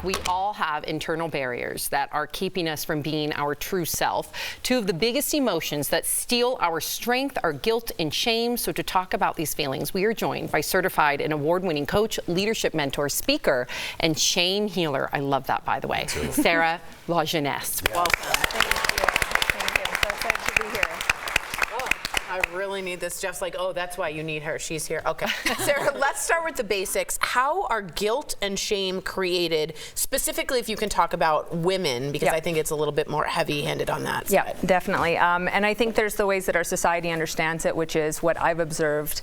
We all have internal barriers that are keeping us from being our true self. Two of the biggest emotions that steal our strength are guilt and shame. So to talk about these feelings, we are joined by certified and award-winning coach, leadership mentor, speaker, and shame healer. I love that, by the way. Sarah Lajeunesse. Yeah. Welcome. Thank you. Thank you. I'm so excited to be here. I really need this. Jeff's like, oh, that's why you need her. She's here. Okay. Sarah, let's start with the basics. How are guilt and shame created, specifically if you can talk about women, because I think it's a little bit more heavy-handed on that side. Yeah, definitely. And I think there's the ways that our society understands it, which is what I've observed.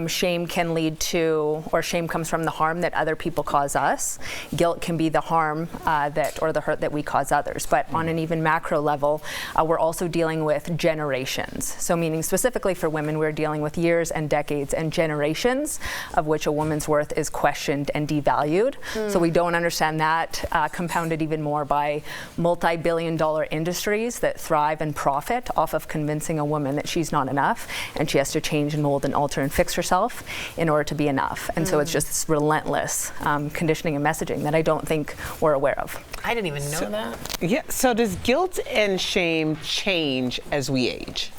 Shame can lead to, or shame comes from the harm that other people cause us. Guilt can be the harm or the hurt that we cause others. But on an even macro level, we're also dealing with generations. So meaning specifically for women, we're dealing with years and decades and generations of which a woman's worth is questioned and devalued. So we don't understand that, compounded even more by multi-billion-dollar industries that thrive and profit off of convincing a woman that she's not enough and she has to change and mold and alter and fix herself in order to be enough. And so it's just this relentless conditioning and messaging that I don't think we're aware of. I didn't even know that. Yeah, so does guilt and shame change as we age?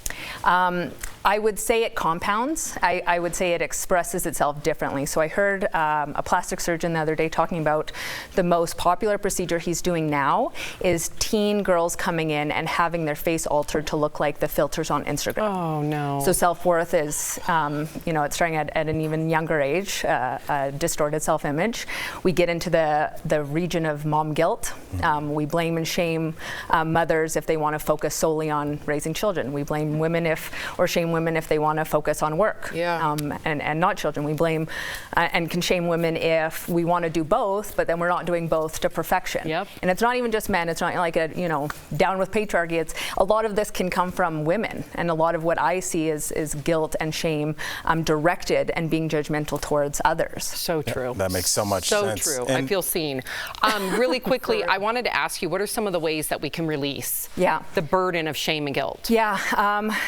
I would say it compounds. I would say it expresses itself differently. So I heard a plastic surgeon the other day talking about the most popular procedure he's doing now is teen girls coming in and having their face altered to look like the filters on Instagram. Oh, no. So self-worth is, it's starting at an even younger age, distorted self-image. We get into the region of mom guilt. We blame and shame mothers if they want to focus solely on raising children. We blame women or shame women if they want to focus on work and not children. We blame and can shame women if we want to do both, but then we're not doing both to perfection. Yep. And it's not even just men. It's not like down with patriarchy. It's a lot of this can come from women, and a lot of what I see is guilt and shame directed and being judgmental towards others. So true. That makes so much So sense. true. I feel seen. Really quickly, I wanted to ask you, what are some of the ways that we can release the burden of shame and guilt? Yeah.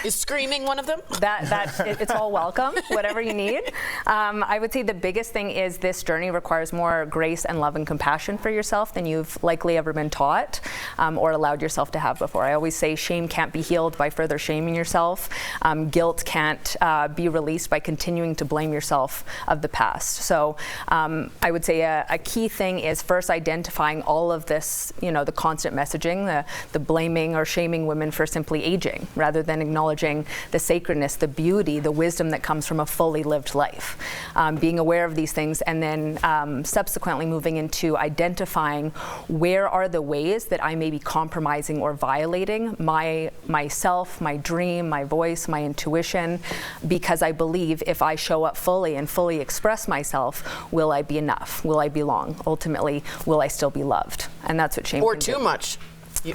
Is screaming one of them? It's all welcome, whatever you need. I would say the biggest thing is this journey requires more grace and love and compassion for yourself than you've likely ever been taught or allowed yourself to have before. I always say shame can't be healed by further shaming yourself. Guilt can't be released by continuing to blame yourself of the past. So I would say a key thing is first identifying all of this, the constant messaging, the blaming or shaming women for simply aging, rather than acknowledging the sacredness, the beauty, the wisdom that comes from a fully lived life. Being aware of these things and then subsequently moving into identifying where are the ways that I may be compromising or violating myself, my dream, my voice, my intuition, because I believe if I show up fully and fully express myself, will I be enough? Will I belong? Ultimately, will I still be loved? And that's what shame or can too do. much.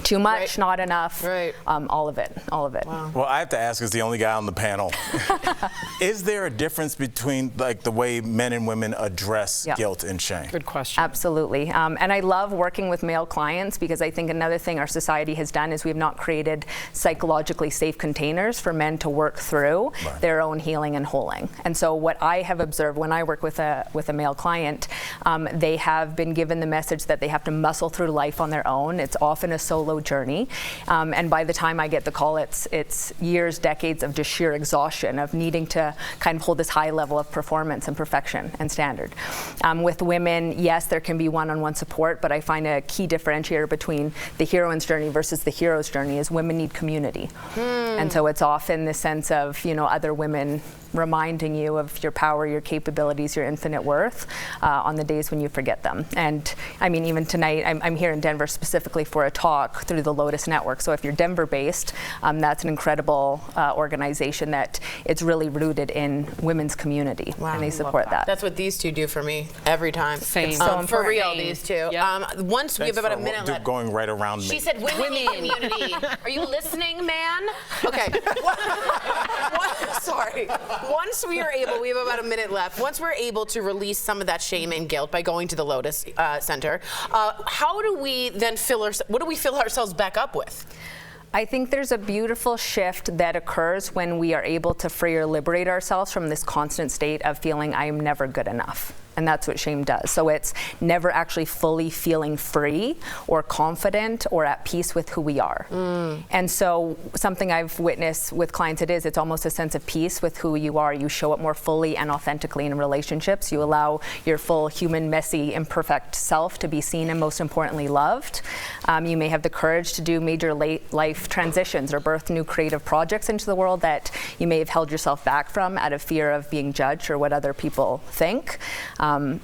Too much, not enough, all of it. Wow. Well, I have to ask, as the only guy on the panel, is there a difference between the way men and women address guilt and shame? Good question. Absolutely. And I love working with male clients because I think another thing our society has done is we have not created psychologically safe containers for men to work through their own healing and holing. And so what I have observed when I work with a male client, they have been given the message that they have to muscle through life on their own. It's often a solo journey, and by the time I get the call, it's years, decades of just sheer exhaustion of needing to kind of hold this high level of performance and perfection and standard. With women, yes, there can be one-on-one support, but I find a key differentiator between the heroine's journey versus the hero's journey is women need community. And so it's often the sense of other women reminding you of your power, your capabilities, your infinite worth on the days when you forget them. And I mean, even tonight, I'm here in Denver specifically for a talk through the Lotus Network. So if you're Denver-based, that's an incredible organization that it's really rooted in women's community, and they support that. That's what these two do for me every time. Same. So for real, these two. Yep. Once we have about a minute left. Going right around me. She said women community. Are you listening, man? Okay. Sorry. Once we are able, we have about a minute left. Once we're able to release some of that shame and guilt by going to the Lotus Center, how do we then what do we fill ourselves back up with? I think there's a beautiful shift that occurs when we are able to free or liberate ourselves from this constant state of feeling I am never good enough. and that's what shame does. So it's never actually fully feeling free or confident or at peace with who we are. And so something I've witnessed with clients, it's almost a sense of peace with who you are. You show up more fully and authentically in relationships. You allow your full human, messy, imperfect self to be seen and most importantly loved. You may have the courage to do major life transitions or birth new creative projects into the world that you may have held yourself back from out of fear of being judged or what other people think.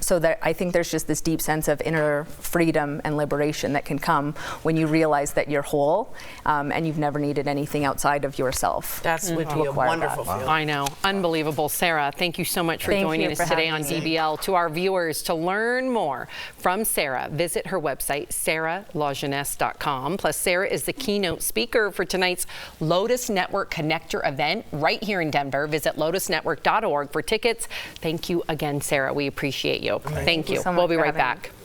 So that I think there's just this deep sense of inner freedom and liberation that can come when you realize that you're whole and you've never needed anything outside of yourself. That would be a wonderful feeling. I know. Unbelievable. Sarah, thank you so much for joining us today on DBL. To our viewers, to learn more from Sarah, visit her website, saralajeunesse.com. Plus, Sarah is the keynote speaker for tonight's Lotus Network Connector event right here in Denver. Visit lotusnetwork.org for tickets. Thank you again, Sarah. We appreciate you. Thank you. So much we'll be for right having me. back.